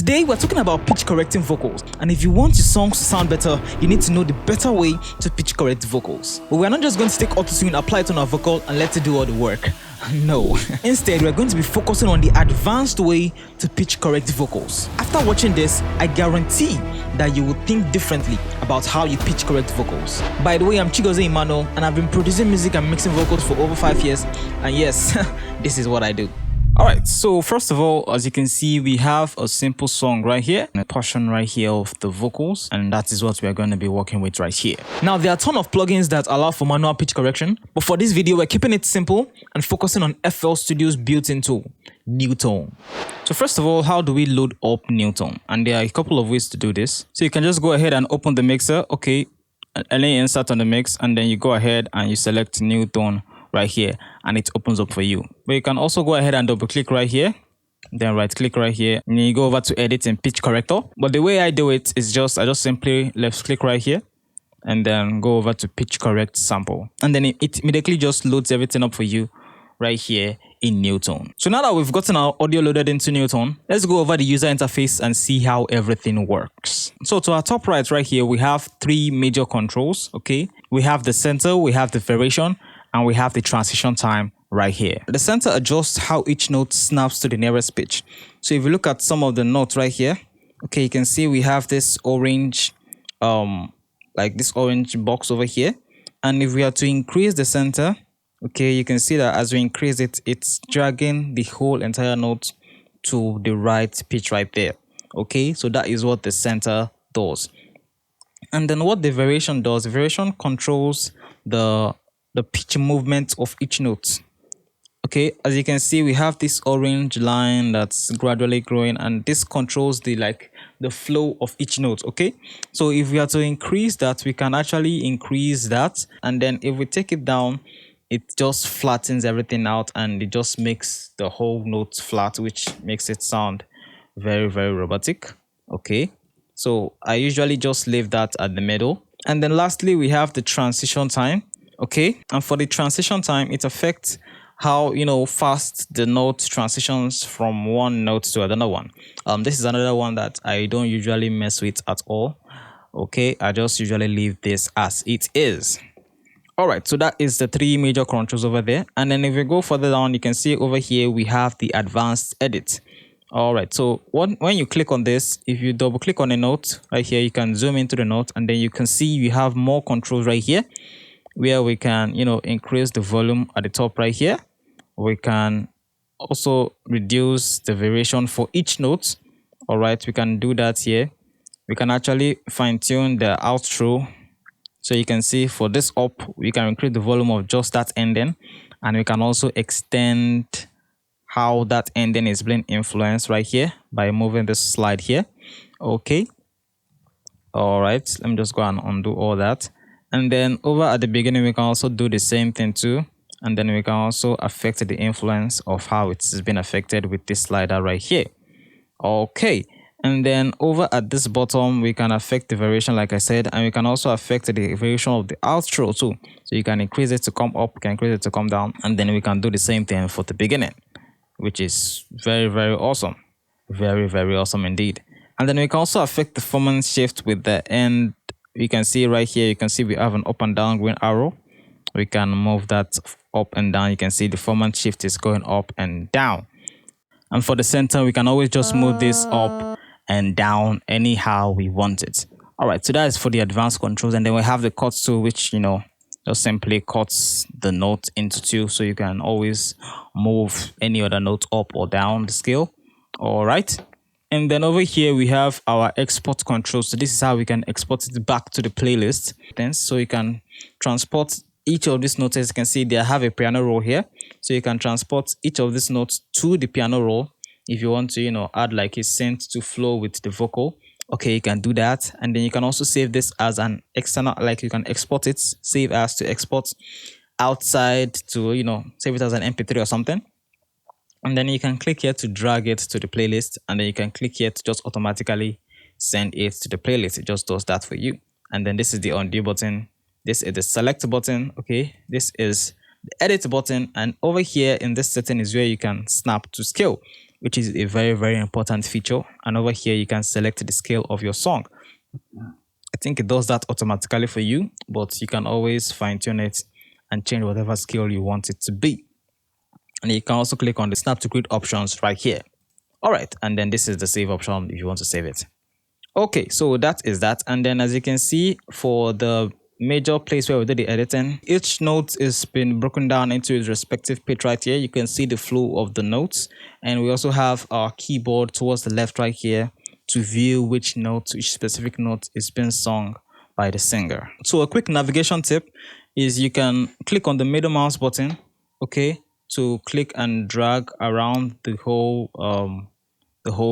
Today we're talking about pitch correcting vocals, and if you want your songs to sound better, you need to know the better way to pitch correct vocals. But we're not just going to take auto-tune, apply it on our vocal and let it do all the work. No. Instead, we're going to be focusing on the advanced way to pitch correct vocals. After watching this, I guarantee that you will think differently about how you pitch correct vocals. By the way, I'm Chigozie Emmanuel, and I've been producing music and mixing vocals for over 5 years, and yes, this is what I do. Alright, so first of all, as you can see, we have a simple song right here, and a portion right here of the vocals, and that is what we are going to be working with right here. Now, there are a ton of plugins that allow for manual pitch correction, but for this video, we're keeping it simple and focusing on FL Studio's built-in tool, NewTone. So first of all, how do we load up NewTone? And there are a couple of ways to do this. So you can just go ahead and open the mixer, okay, and then you insert on the mix, and then you go ahead and you select NewTone right here, and it opens up for you. But you can also go ahead and double click right here, then right click right here, and you go over to edit and pitch corrector. But the way I do it is I just simply left click right here and then go over to pitch correct sample, and then it immediately just loads everything up for you right here in NewTone. So now that we've gotten our audio loaded into NewTone, let's go over the user interface and see how everything works. So to our top right here, we have 3 major controls. Okay, we have the center, we have the variation, and we have the transition time right here. The center adjusts how each note snaps to the nearest pitch. So if you look at some of the notes right here, okay, you can see we have this orange, like this orange box over here. And if we are to increase the center, okay, you can see that as we increase it, it's dragging the whole entire note to the right pitch right there. Okay, so that is what the center does. And then what the variation does, the variation controls the pitch movement of each note. Okay, as you can see, we have this orange line that's gradually growing, and this controls the flow of each note. Okay, so if we are to increase that, we can actually increase that, and then if we take it down, it just flattens everything out and it just makes the whole note flat, which makes it sound very, very robotic. Okay, so I usually just leave that at the middle. And then lastly, we have the transition time. Okay, and for the transition time, it affects how fast the note transitions from one note to another one. This is another one that I don't usually mess with at all. Okay, I just usually leave this as it is. All right, so that is the 3 major controls over there. And then if we go further down, you can see over here we have the advanced edit. All right, so when you click on this, if you double click on a note right here, you can zoom into the note, and then you can see you have more controls right here, where we can increase the volume at the top right here. We can also reduce the variation for each note. All right, we can do that here. We can actually fine-tune the outro. So you can see for this up, we can increase the volume of just that ending, and we can also extend how that ending is being influenced right here by moving this slide here. Okay, all right, let me just go and undo all that. And then over at the beginning, we can also do the same thing too. And then we can also affect the influence of how it's been affected with this slider right here. Okay. And then over at this bottom, we can affect the variation, like I said, and we can also affect the variation of the outro too. So you can increase it to come up, you can increase it to come down, and then we can do the same thing for the beginning, which is very, very awesome. Very, very awesome indeed. And then we can also affect the performance shift with the end. You can see right here, you can see we have an up and down green arrow. We can move that up and down. You can see the performance shift is going up and down. And for the center, we can always just move this up and down anyhow we want it. All right, so that is for the advanced controls. And then we have the cut tool, which just simply cuts the note into 2, so you can always move any other note up or down the scale. All right. And then over here, we have our export control. So this is how we can export it back to the playlist. Then, so you can transport each of these notes. As you can see, they have a piano roll here. So you can transport each of these notes to the piano roll. If you want to, add like a synth to flow with the vocal. Okay, you can do that. And then you can also save this as an external, like you can export it, save as to export outside to, save it as an MP3 or something. And then you can click here to drag it to the playlist, and then you can click here to just automatically send it to the playlist. It just does that for you. And then this is the undo button. This is the select button. Okay, this is the edit button, and over here in this setting is where you can snap to scale. which is a very, very important feature. And over here, you can select the scale of your song. I think it does that automatically for you, but you can always fine tune it and change whatever scale you want it to be. And you can also click on the snap to grid options right here. All right, and then this is the save option if you want to save it. Okay, so that is that. And then as you can see, for the major place where we did the editing, each note is been broken down into its respective page right here. You can see the flow of the notes, and we also have our keyboard towards the left right here to view which note, which specific note is being sung by the singer. So a quick navigation tip is you can click on the middle mouse button, okay, to click and drag around the whole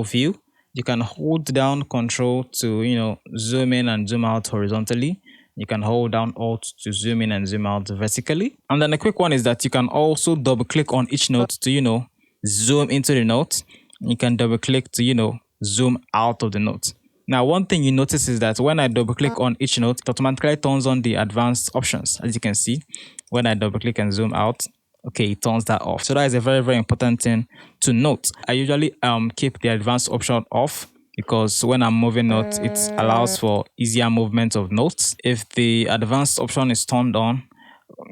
view. You can hold down Control to zoom in and zoom out horizontally. You can hold down Alt to zoom in and zoom out vertically. And then a quick one is that you can also double click on each note to zoom into the note. You can double click to zoom out of the note. Now, one thing you notice is that when I double click on each note, it automatically turns on the advanced options. As you can see, when I double click and zoom out, okay, it turns that off. So that is a very, very important thing to note. I usually keep the advanced option off because when I'm moving notes, it allows for easier movement of notes. If the advanced option is turned on,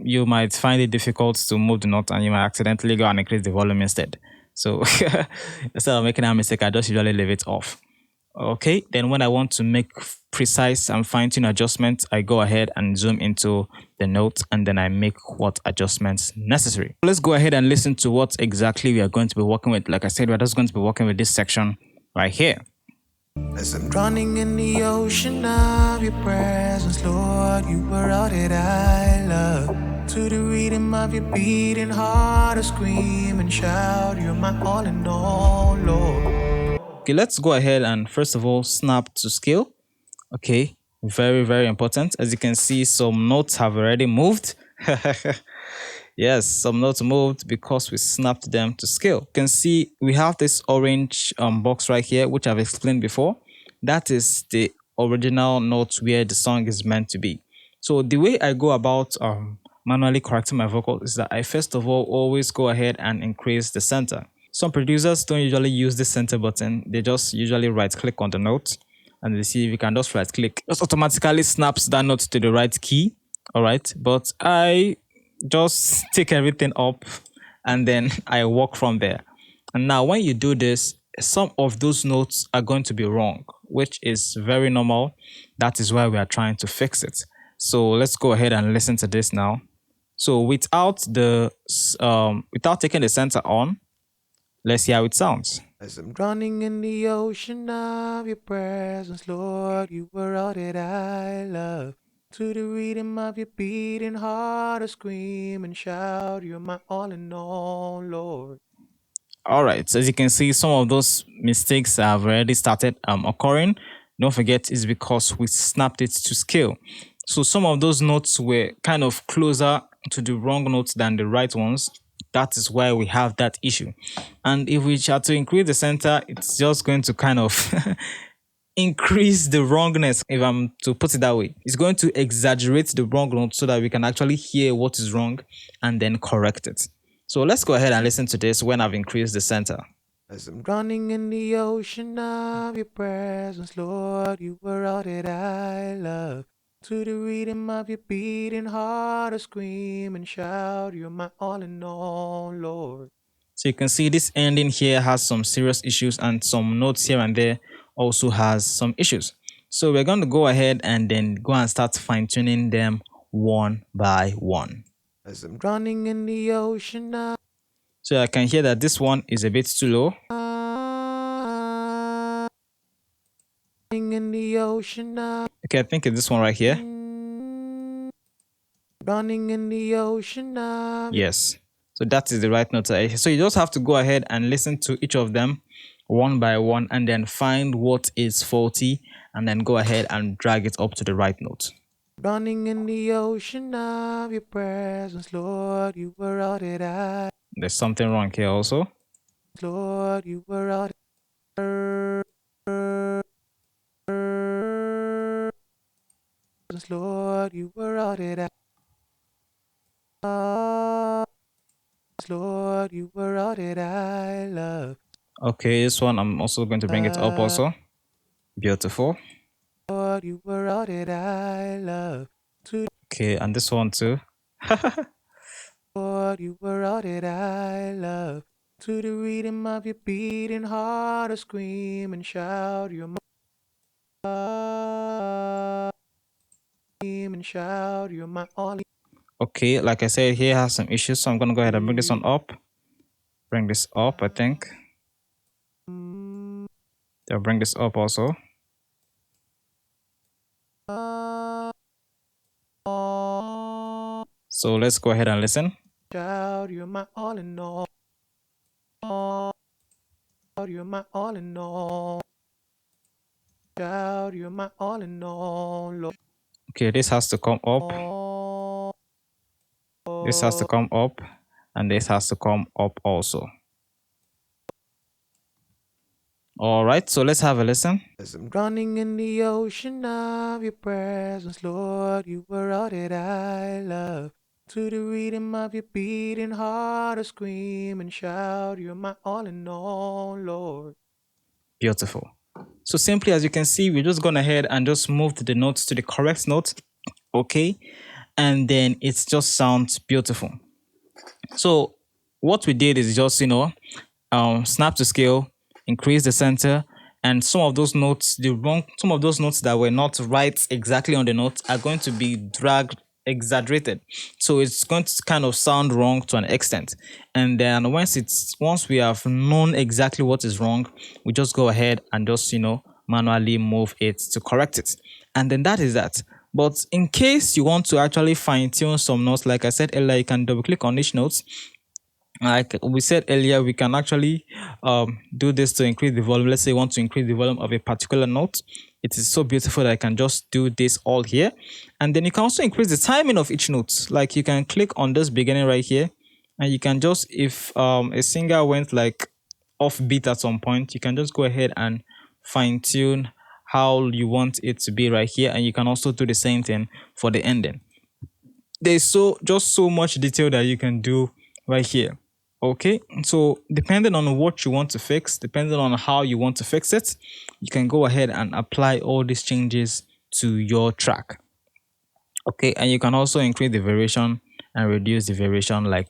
you might find it difficult to move the note and you might accidentally go and increase the volume instead. So instead of making a mistake, I just usually leave it off. Okay, then when I want to make precise and fine-tune adjustments, I go ahead and zoom into the note and then I make what adjustments necessary. Let's go ahead and listen to what exactly we are going to be working with. Like I said, we're just going to be working with this section right here. As I'm drowning in the ocean of your presence, Lord, you are all that I love. To the rhythm of your beating heart, I scream and shout, you're my all in all, Lord. Okay, let's go ahead and first of all snap to scale. Okay, very, very important. As you can see, some notes have already moved. Yes, some notes moved because we snapped them to scale. You can see we have this orange box right here, which I've explained before. That is the original notes where the song is meant to be. So the way I go about manually correcting my vocal is that I first of all always go ahead and increase the center. Some producers don't usually use the center button. They just usually right click on the note and they see if you can just right click. It automatically snaps that note to the right key. All right. But I just take everything up and then I walk from there. And now when you do this, some of those notes are going to be wrong, which is very normal. That is why we are trying to fix it. So let's go ahead and listen to this now. So without taking the center on, let's see how it sounds. As I'm drowning in the ocean of your presence, Lord, you are all that I love. To the rhythm of your beating heart, I scream and shout, you're my all in all, Lord. All right, so as you can see, some of those mistakes have already started occurring. Don't forget, it's because we snapped it to scale. So some of those notes were kind of closer to the wrong notes than the right ones. That is why we have that issue. And if we try to increase the center, it's just going to kind of increase the wrongness, if I'm to put it that way. It's going to exaggerate the wrong note so that we can actually hear what is wrong and then correct it. So let's go ahead and listen to this when I've increased the center. As I'm drowning in the ocean of your presence, Lord, you are all that I love. To the rhythm of your beating heart, I scream and shout, you're my all in all, Lord. So you can see this ending here has some serious issues and some notes here and there also has some issues. So we're going to go ahead and then go and start fine-tuning them one by one. As I'm drowning in the ocean of So I can hear that this one is a bit too low. in the ocean of Okay, I think it's this one right here. running in the ocean of Yes. So that is the right note. So you just have to go ahead and listen to each of them one by one and then find what is faulty and then go ahead and drag it up to the right note. running in the ocean of your presence, Lord, you were all that I. There's something wrong here also. Lord, you were all that. Lord, you were all that I. Lord, you were all that I love. Okay, this one I'm also going to bring it up also. Beautiful. Lord, you were all that I love. Okay, and this one too. Lord, you were all that I love. To the rhythm of your beating heart, I scream and shout, you're my scream and shout, you're my only. Okay, like I said, here has some issues, so I'm gonna go ahead and bring this one up. Bring this up, I think. I'll bring this up also. So let's go ahead and listen. Shout, you're my all in all. You're my all in all. Shout, you're my all in all. Lord. Okay, this has to come up. This has to come up, and this has to come up also. All right, so let's have a listen. As I'm drowning in the ocean of your presence, Lord, you were all that I love. To the rhythm of your beating heart, I scream and shout, you're my all in all, Lord. Beautiful. So simply as you can see, we're just gone ahead and just moved the notes to the correct note. Okay. And then it just sounds beautiful. So what we did is just, snap to scale, increase the center, and some of those notes, some of those notes that were not right exactly on the note are going to be dragged, exaggerated. So it's going to kind of sound wrong to an extent. And then once we have known exactly what is wrong, we just go ahead and just, manually move it to correct it. And then that is that. But in case you want to actually fine tune some notes, like I said earlier, you can double click on each note. Like we said earlier, we can actually do this to increase the volume. Let's say you want to increase the volume of a particular note. It is so beautiful that I can just do this all here. And then you can also increase the timing of each note. Like you can click on this beginning right here, and you can just, if a singer went like off beat at some point, you can just go ahead and fine tune how you want it to be right here. And you can also do the same thing for the ending. There's just so much detail that you can do right here. Okay, so depending on what you want to fix, depending on how you want to fix it, you can go ahead and apply all these changes to your track. Okay, and you can also increase the variation and reduce the variation like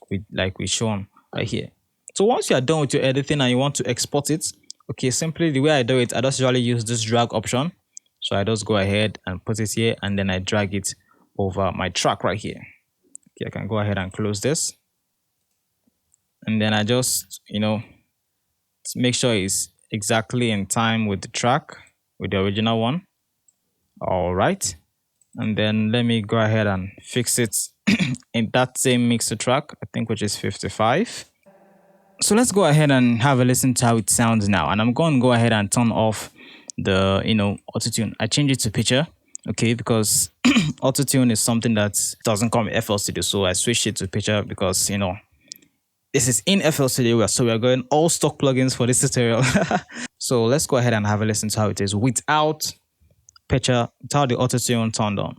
we shown right here. So once you are done with your editing and you want to export it, okay, simply the way I do it, I just usually use this drag option. So I just go ahead and put it here, and then I drag it over my track right here. Okay, I can go ahead and close this. And then I just, make sure it's exactly in time with the track, with the original one. All right. And then let me go ahead and fix it in that same mixer track, I think, which is 55. So let's go ahead and have a listen to how it sounds now. And I'm going to go ahead and turn off the, autotune. I changed it to picture, okay, because autotune is something that doesn't come with FL Studio. So I switched it to picture because, this is in FL Studio, so we are going all stock plugins for this tutorial. So let's go ahead and have a listen to how it is without picture, without the autotune turned on.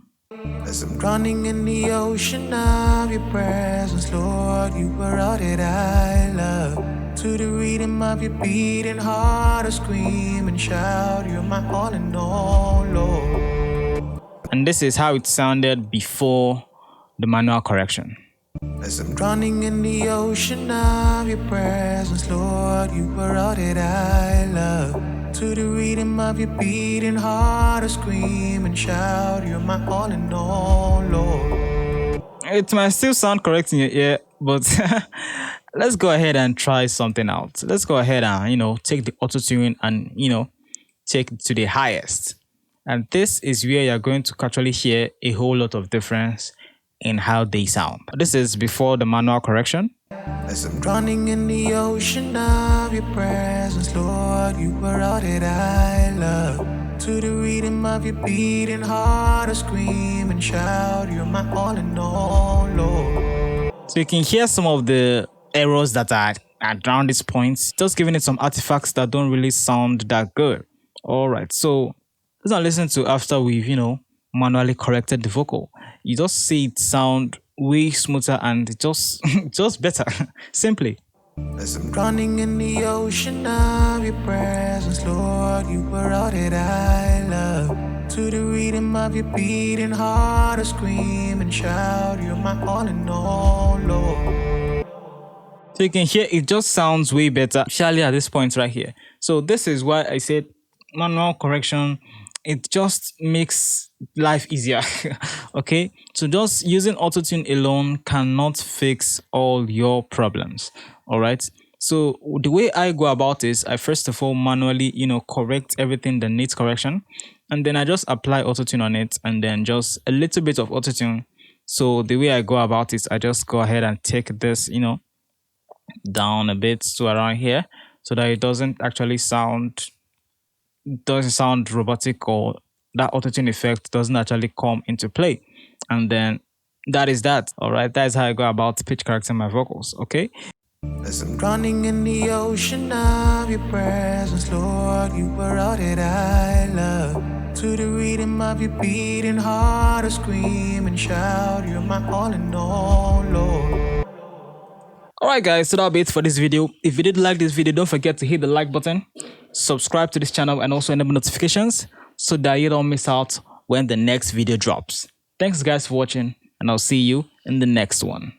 As I'm drowning in the ocean of your presence, Lord, you were all that I love. To the rhythm of your beating heart, I scream and shout, you're my all in all, Lord. And this is how it sounded before the manual correction. As I'm drowning in the ocean of your presence, Lord, you were all that I love. To the rhythm of your beating heart, I scream and shout, you're my all in all, Lord. It might still sound correct in your ear, but let's go ahead and try something out. Let's go ahead and, take the autotune and, take it to the highest. And this is where you're going to actually hear a whole lot of difference in how they sound. This is before the manual correction. As I'm drowning in the ocean of your presence, Lord, you were all that I love. To the rhythm of your beating heart, I scream and shout, you're my all in all, Lord. So you can hear some of the errors that are around this point, just giving it some artifacts that don't really sound that good. All right, so let's not listen to after we've, manually corrected the vocal. You just see it sound way smoother and just better, simply. As I'm drowning in the ocean of your presence, Lord, you are all that I love. To the rhythm of your beating heart, I scream and shout, you're my all in all, Lord. So you can hear it just sounds way better, especially at this point right here. So this is why I said manual correction, it just makes life easier. Okay, so just using autotune alone cannot fix all your problems. All right, so the way I go about this, I first of all manually correct everything that needs correction, and then I just apply autotune on it, and then just a little bit of autotune. So the way I go about it, I just go ahead and take this down a bit to around here, so that it doesn't sound robotic, or that autotune effect doesn't actually come into play. And then that is that. All right, that is how I go about pitch correcting my vocals. Okay, As I'm drowning in the ocean of your presence, Lord, you are all that I love. To the rhythm of your beating heart, I scream and shout, you're my all in all, Lord. alright guys, so that'll be it for this video. If you did like this video, don't forget to hit the like button, subscribe to this channel, and also enable notifications so that you don't miss out when the next video drops. Thanks guys for watching, and I'll see you in the next one.